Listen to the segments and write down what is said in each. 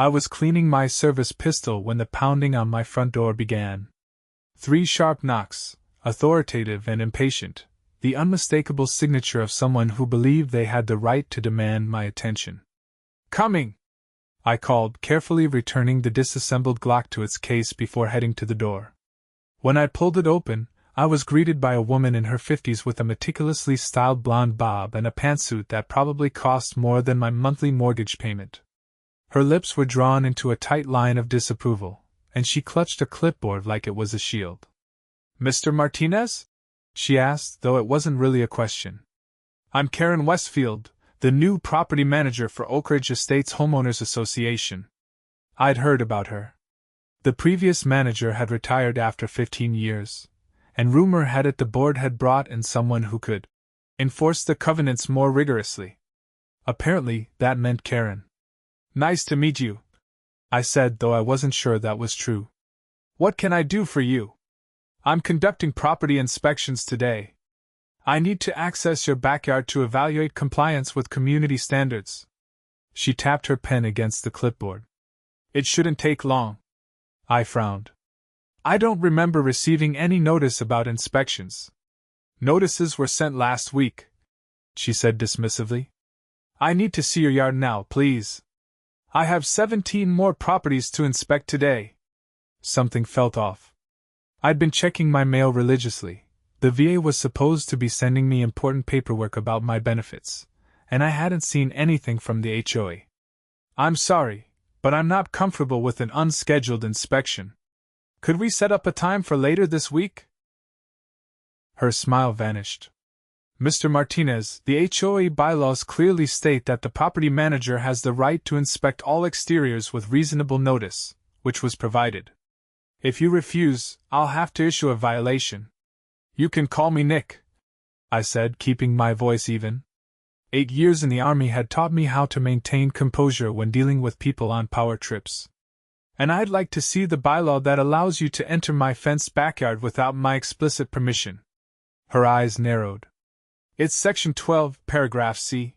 I was cleaning my service pistol when the pounding on my front door began. 3 sharp knocks, authoritative and impatient, the unmistakable signature of someone who believed they had the right to demand my attention. "Coming!" I called, carefully returning the disassembled Glock to its case before heading to the door. When I pulled it open, I was greeted by a woman in her 50s with a meticulously styled blonde bob and a pantsuit that probably cost more than my monthly mortgage payment. Her lips were drawn into a tight line of disapproval, and she clutched a clipboard like it was a shield. "Mr. Martinez?" she asked, though it wasn't really a question. "I'm Karen Westfield, the new property manager for Oak Ridge Estates Homeowners Association." I'd heard about her. The previous manager had retired after 15 years, and rumor had it the board had brought in someone who could enforce the covenants more rigorously. Apparently, that meant Karen. "Nice to meet you," I said, though I wasn't sure that was true. "What can I do for you?" "I'm conducting property inspections today. I need to access your backyard to evaluate compliance with community standards." She tapped her pen against the clipboard. "It shouldn't take long." I frowned. "I don't remember receiving any notice about inspections." "Notices were sent last week," she said dismissively. "I need to see your yard now, please. I have 17 more properties to inspect today." Something felt off. I'd been checking my mail religiously. The VA was supposed to be sending me important paperwork about my benefits, and I hadn't seen anything from the HOA. "I'm sorry, but I'm not comfortable with an unscheduled inspection. Could we set up a time for later this week?" Her smile vanished. "Mr. Martinez, the HOA bylaws clearly state that the property manager has the right to inspect all exteriors with reasonable notice, which was provided. If you refuse, I'll have to issue a violation." "You can call me Nick," I said, keeping my voice even. 8 years in the Army had taught me how to maintain composure when dealing with people on power trips. "And I'd like to see the bylaw that allows you to enter my fenced backyard without my explicit permission." Her eyes narrowed. "It's Section 12, Paragraph C.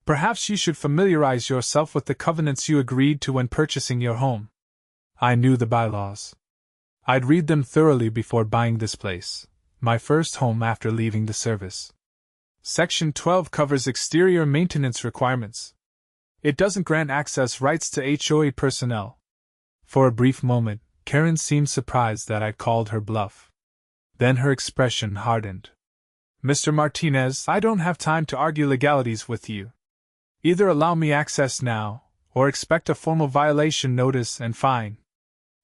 Perhaps you should familiarize yourself with the covenants you agreed to when purchasing your home." I knew the bylaws. I'd read them thoroughly before buying this place, my first home after leaving the service. Section 12 covers exterior maintenance requirements. It doesn't grant access rights to HOA personnel. For a brief moment, Karen seemed surprised that I'd called her bluff. Then her expression hardened. "Mr. Martinez, I don't have time to argue legalities with you. Either allow me access now, or expect a formal violation notice and fine."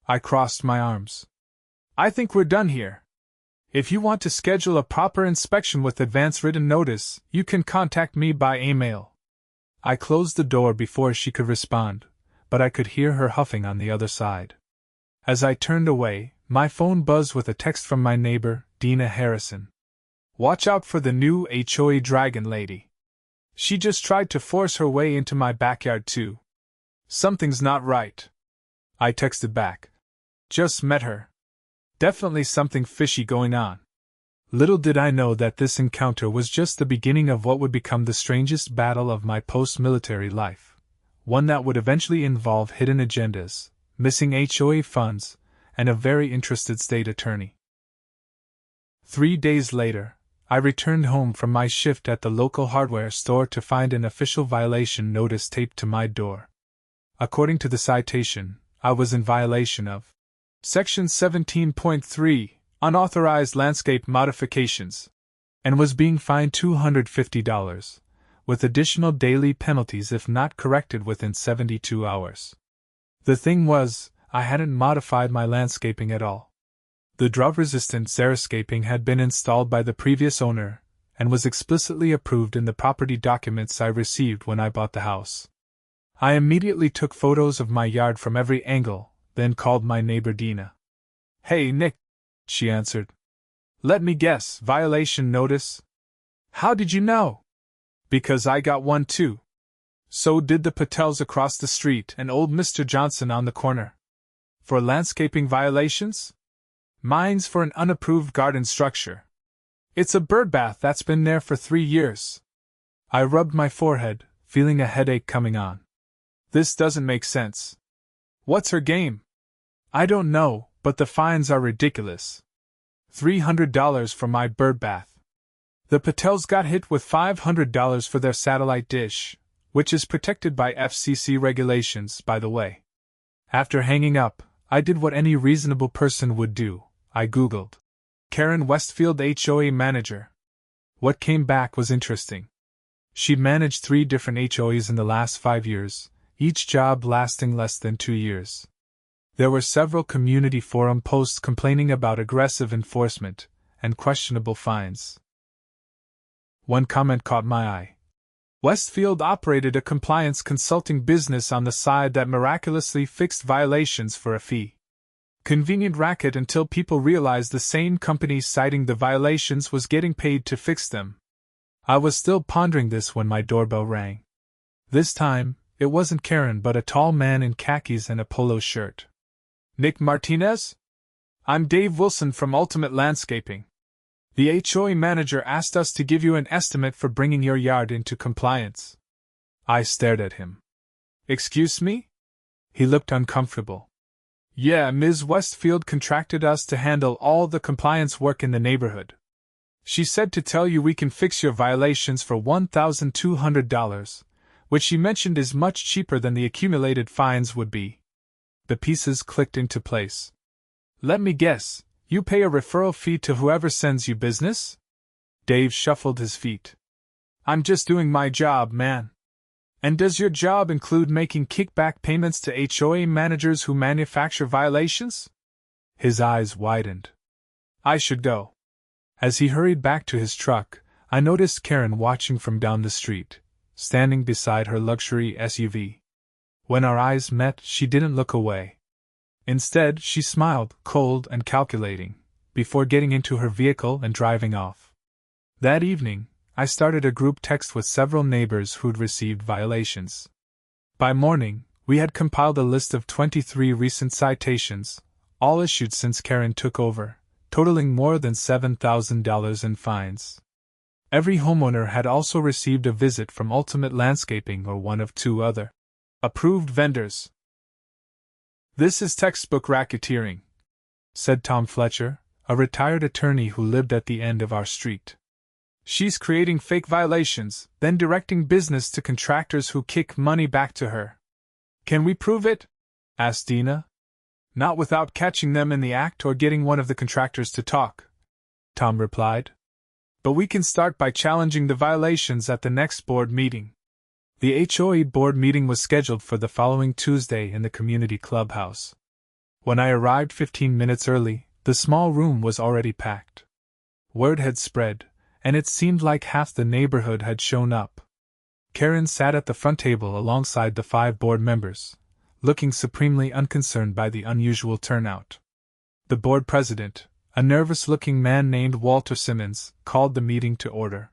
I crossed my arms. "I think we're done here. If you want to schedule a proper inspection with advance written notice, you can contact me by email." I closed the door before she could respond, but I could hear her huffing on the other side. As I turned away, my phone buzzed with a text from my neighbor, Dina Harrison. "Watch out for the new HOA dragon lady. She just tried to force her way into my backyard too. Something's not right." I texted back. "Just met her. Definitely something fishy going on." Little did I know that this encounter was just the beginning of what would become the strangest battle of my post-military life, one that would eventually involve hidden agendas, missing HOA funds, and a very interested state attorney. 3 days later, I returned home from my shift at the local hardware store to find an official violation notice taped to my door. According to the citation, I was in violation of Section 17.3, Unauthorized Landscape Modifications, and was being fined $250, with additional daily penalties if not corrected within 72 hours. The thing was, I hadn't modified my landscaping at all. The drought-resistant xeriscaping had been installed by the previous owner, and was explicitly approved in the property documents I received when I bought the house. I immediately took photos of my yard from every angle, then called my neighbor Dina. "Hey, Nick," she answered. "Let me guess, violation notice? How did you know?" "Because I got one too. So did the Patels across the street and old Mr. Johnson on the corner." "For landscaping violations?" "Mine's for an unapproved garden structure. It's a birdbath that's been there for 3 years." I rubbed my forehead, feeling a headache coming on. "This doesn't make sense. What's her game? I don't know, but the fines are ridiculous. $300 for my birdbath. The Patels got hit with $500 for their satellite dish, which is protected by FCC regulations, by the way. After hanging up, I did what any reasonable person would do. I Googled Karen Westfield HOA manager. What came back was interesting. She'd managed 3 different HOAs in the last 5 years, each job lasting less than 2 years. There were several community forum posts complaining about aggressive enforcement and questionable fines. One comment caught my eye. Westfield operated a compliance consulting business on the side that miraculously fixed violations for a fee. Convenient racket until people realized the same company citing the violations was getting paid to fix them. I was still pondering this when my doorbell rang. This time, it wasn't Karen but a tall man in khakis and a polo shirt. Nick Martinez? I'm Dave Wilson from Ultimate Landscaping. The HOA manager asked us to give you an estimate for bringing your yard into compliance. I stared at him. Excuse me? He looked uncomfortable. Yeah, Ms. Westfield contracted us to handle all the compliance work in the neighborhood. She said to tell you we can fix your violations for $1,200, which she mentioned is much cheaper than the accumulated fines would be. The pieces clicked into place. Let me guess, you pay a referral fee to whoever sends you business? Dave shuffled his feet. I'm just doing my job, man. And does your job include making kickback payments to HOA managers who manufacture violations? His eyes widened. I should go. As he hurried back to his truck, I noticed Karen watching from down the street, standing beside her luxury SUV. When our eyes met, she didn't look away. Instead, she smiled, cold and calculating, before getting into her vehicle and driving off. That evening, I started a group text with several neighbors who'd received violations. By morning, we had compiled a list of 23 recent citations, all issued since Karen took over, totaling more than $7,000 in fines. Every homeowner had also received a visit from Ultimate Landscaping or one of 2 other approved vendors. This is textbook racketeering, said Tom Fletcher, a retired attorney who lived at the end of our street. She's creating fake violations, then directing business to contractors who kick money back to her. Can we prove it? Asked Dina. Not without catching them in the act or getting one of the contractors to talk, Tom replied. But we can start by challenging the violations at the next board meeting. The HOA board meeting was scheduled for the following Tuesday in the community clubhouse. When I arrived 15 minutes early, the small room was already packed. Word had spread, and it seemed like half the neighborhood had shown up. Karen sat at the front table alongside the 5 board members, looking supremely unconcerned by the unusual turnout. The board president, a nervous-looking man named Walter Simmons, called the meeting to order.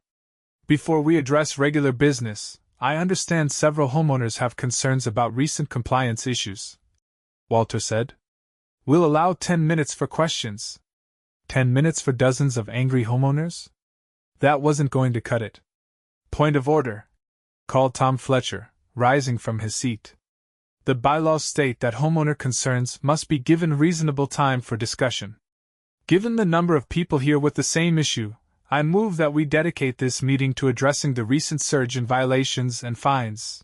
Before we address regular business, I understand several homeowners have concerns about recent compliance issues, Walter said. We'll allow 10 minutes for questions. 10 minutes for dozens of angry homeowners? That wasn't going to cut it. Point of order, called Tom Fletcher, rising from his seat. The bylaws state that homeowner concerns must be given reasonable time for discussion. Given the number of people here with the same issue, I move that we dedicate this meeting to addressing the recent surge in violations and fines.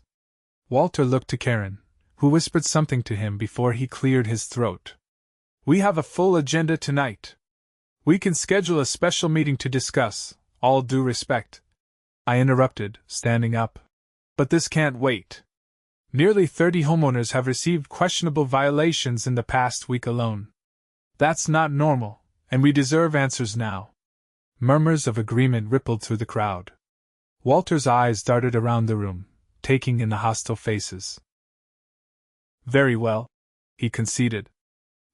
Walter looked to Karen, who whispered something to him before he cleared his throat. We have a full agenda tonight. We can schedule a special meeting to discuss, all due respect. I interrupted, standing up. But this can't wait. Nearly 30 homeowners have received questionable violations in the past week alone. That's not normal, and we deserve answers now. Murmurs of agreement rippled through the crowd. Walter's eyes darted around the room, taking in the hostile faces. Very well, he conceded.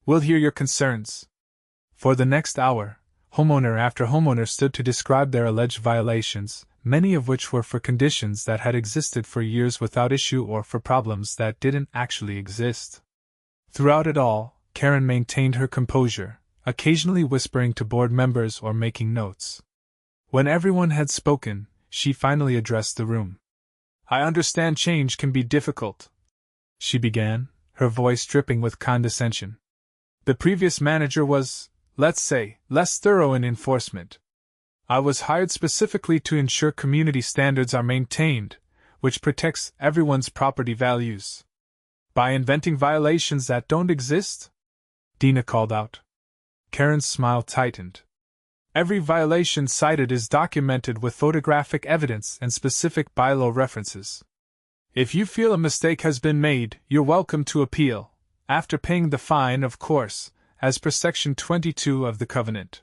We'll hear your concerns. For the next hour, homeowner after homeowner stood to describe their alleged violations, many of which were for conditions that had existed for years without issue or for problems that didn't actually exist. Throughout it all, Karen maintained her composure, occasionally whispering to board members or making notes. When everyone had spoken, she finally addressed the room. I understand change can be difficult, she began, her voice dripping with condescension. The previous manager was, let's say, less thorough in enforcement. I was hired specifically to ensure community standards are maintained, which protects everyone's property values. By inventing violations that don't exist? Dina called out. Karen's smile tightened. Every violation cited is documented with photographic evidence and specific bylaw references. If you feel a mistake has been made, you're welcome to appeal, after paying the fine, of course, as per Section 22 of the Covenant.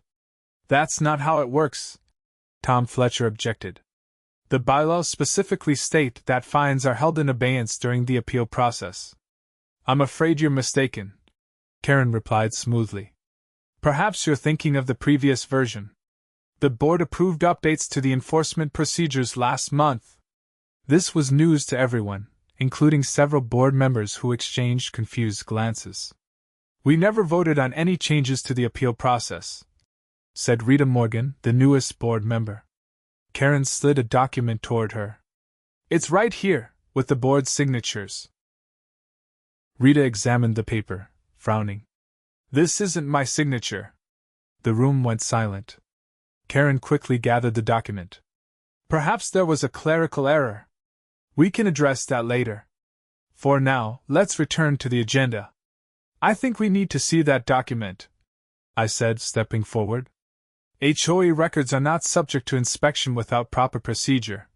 That's not how it works, Tom Fletcher objected. The bylaws specifically state that fines are held in abeyance during the appeal process. I'm afraid you're mistaken, Karen replied smoothly. Perhaps you're thinking of the previous version. The board approved updates to the enforcement procedures last month. This was news to everyone, including several board members who exchanged confused glances. We never voted on any changes to the appeal process, said Rita Morgan, the newest board member. Karen slid a document toward her. It's right here, with the board's signatures. Rita examined the paper, frowning. This isn't my signature. The room went silent. Karen quickly gathered the document. Perhaps there was a clerical error. We can address that later. For now, let's return to the agenda. I think we need to see that document, I said, stepping forward. HOA records are not subject to inspection without proper procedure.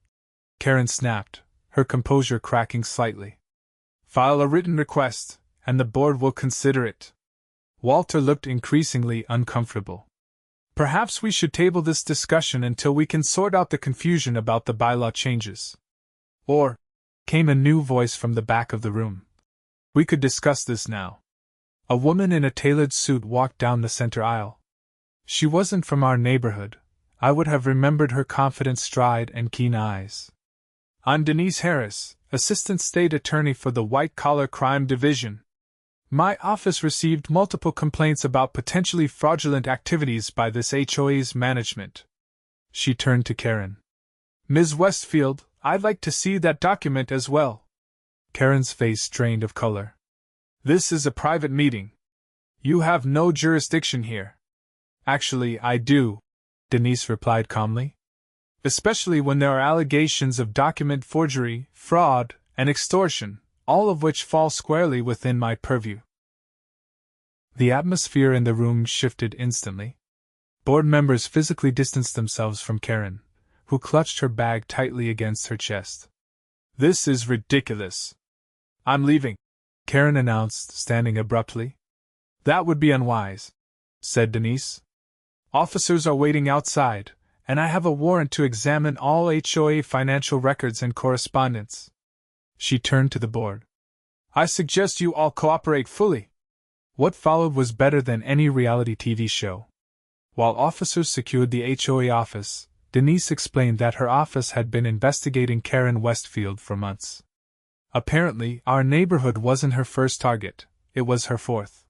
Karen snapped, her composure cracking slightly. File a written request, and the board will consider it. Walter looked increasingly uncomfortable. Perhaps we should table this discussion until we can sort out the confusion about the bylaw changes. Or, came a new voice from the back of the room. We could discuss this now. A woman in a tailored suit walked down the center aisle. She wasn't from our neighborhood. I would have remembered her confident stride and keen eyes. I'm Denise Harris, Assistant State Attorney for the White Collar Crime Division. My office received multiple complaints about potentially fraudulent activities by this HOA's management. She turned to Karen. Ms. Westfield, I'd like to see that document as well. Karen's face drained of color. This is a private meeting. You have no jurisdiction here. Actually, I do, Denise replied calmly. Especially when there are allegations of document forgery, fraud, and extortion, all of which fall squarely within my purview. The atmosphere in the room shifted instantly. Board members physically distanced themselves from Karen, who clutched her bag tightly against her chest. This is ridiculous. I'm leaving, Karen announced, standing abruptly. That would be unwise, said Denise. Officers are waiting outside, and I have a warrant to examine all HOA financial records and correspondence. She turned to the board. I suggest you all cooperate fully. What followed was better than any reality TV show. While officers secured the HOA office, Denise explained that her office had been investigating Karen Westfield for months. Apparently, our neighborhood wasn't her first target, it was her fourth.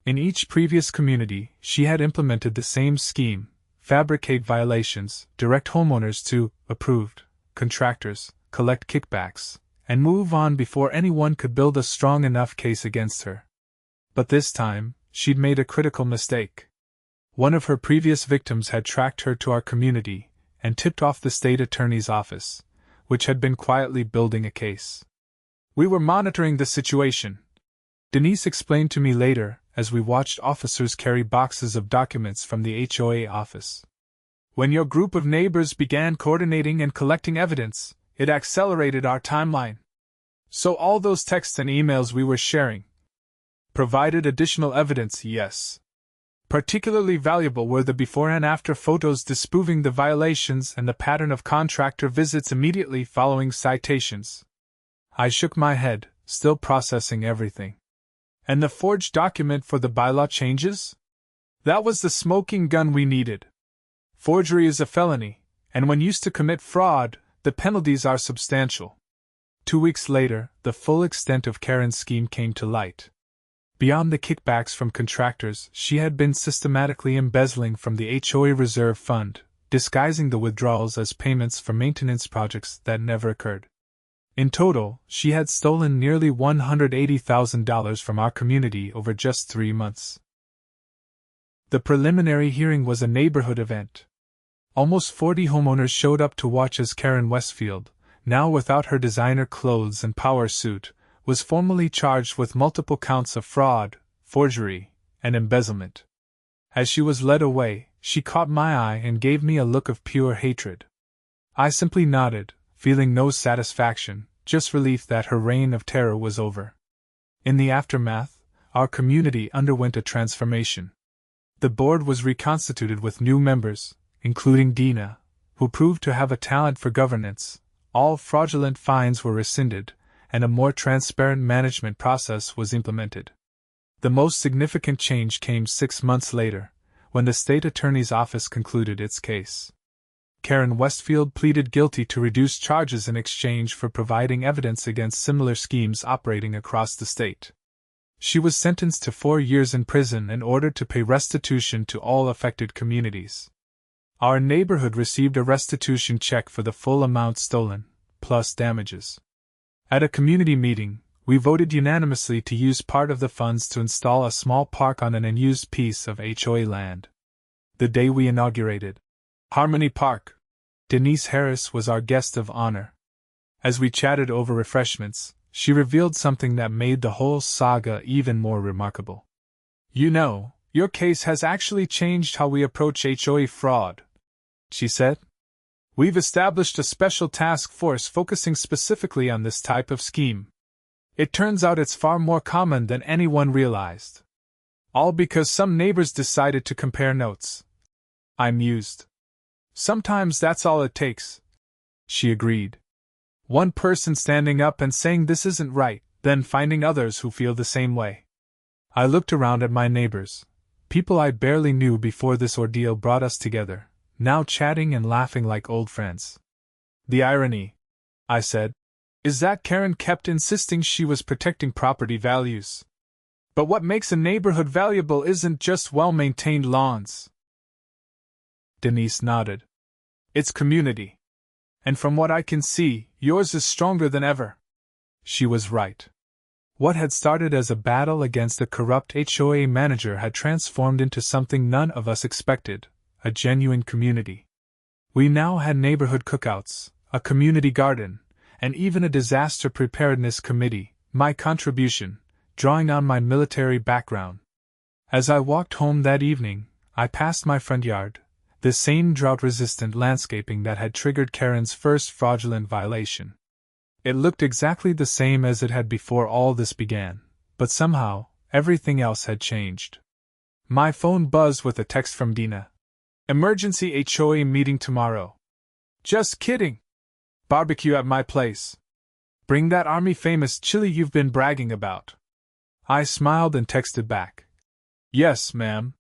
In each previous community, she had implemented the same scheme: fabricate violations, direct homeowners to approved contractors, collect kickbacks, and move on before anyone could build a strong enough case against her. But this time, she'd made a critical mistake. One of her previous victims had tracked her to our community and tipped off the state attorney's office, which had been quietly building a case. We were monitoring the situation, Denise explained to me later, as we watched officers carry boxes of documents from the HOA office. When your group of neighbors began coordinating and collecting evidence, it accelerated our timeline. So all those texts and emails we were sharing provided additional evidence, yes. Particularly valuable were the before and after photos disproving the violations and the pattern of contractor visits immediately following citations. I shook my head, still processing everything. And the forged document for the bylaw changes? That was the smoking gun we needed. Forgery is a felony, and when used to commit fraud, the penalties are substantial. 2 weeks later, the full extent of Karen's scheme came to light. Beyond the kickbacks from contractors, she had been systematically embezzling from the HOA reserve fund, disguising the withdrawals as payments for maintenance projects that never occurred. In total, she had stolen nearly $180,000 from our community over just 3 months. The preliminary hearing was a neighborhood event. Almost 40 homeowners showed up to watch as Karen Westfield, now without her designer clothes and power suit, was formally charged with multiple counts of fraud, forgery, and embezzlement. As she was led away, she caught my eye and gave me a look of pure hatred. I simply nodded, feeling no satisfaction, just relief that her reign of terror was over. In the aftermath, our community underwent a transformation. The board was reconstituted with new members, including Dina, who proved to have a talent for governance. All fraudulent fines were rescinded, and a more transparent management process was implemented. The most significant change came 6 months later, when the state attorney's office concluded its case. Karen Westfield pleaded guilty to reduced charges in exchange for providing evidence against similar schemes operating across the state. She was sentenced to 4 years in prison and ordered to pay restitution to all affected communities. Our neighborhood received a restitution check for the full amount stolen, plus damages. At a community meeting, we voted unanimously to use part of the funds to install a small park on an unused piece of HOA land. The day we inaugurated Harmony Park, Denise Harris was our guest of honor. As we chatted over refreshments, she revealed something that made the whole saga even more remarkable. "You know, your case has actually changed how we approach HOA fraud," she said. "We've established a special task force focusing specifically on this type of scheme. It turns out it's far more common than anyone realized. All because some neighbors decided to compare notes." I mused. "Sometimes that's all it takes," she agreed. "One person standing up and saying this isn't right, then finding others who feel the same way." I looked around at my neighbors, people I barely knew before this ordeal brought us together, now chatting and laughing like old friends. "The irony," I said, "is that Karen kept insisting she was protecting property values. But what makes a neighborhood valuable isn't just well-maintained lawns." Denise nodded. "It's community. And from what I can see, yours is stronger than ever." She was right. What had started as a battle against a corrupt HOA manager had transformed into something none of us expected, a genuine community. We now had neighborhood cookouts, a community garden, and even a disaster preparedness committee, my contribution, drawing on my military background. As I walked home that evening, I passed my front yard, the same drought-resistant landscaping that had triggered Karen's first fraudulent violation. It looked exactly the same as it had before all this began, but somehow, everything else had changed. My phone buzzed with a text from Dina. "Emergency HOA meeting tomorrow." "Just kidding. Barbecue at my place. Bring that Army-famous chili you've been bragging about." I smiled and texted back. "Yes, ma'am.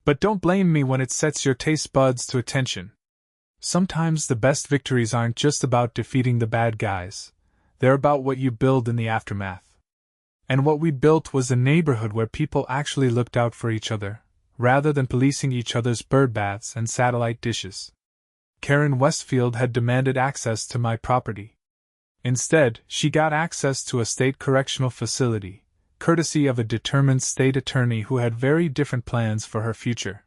But don't blame me when it sets your taste buds to attention." Sometimes the best victories aren't just about defeating the bad guys, they're about what you build in the aftermath. And what we built was a neighborhood where people actually looked out for each other, rather than policing each other's birdbaths and satellite dishes. Karen Westfield had demanded access to my property. Instead, she got access to a state correctional facility, courtesy of a determined state attorney who had very different plans for her future.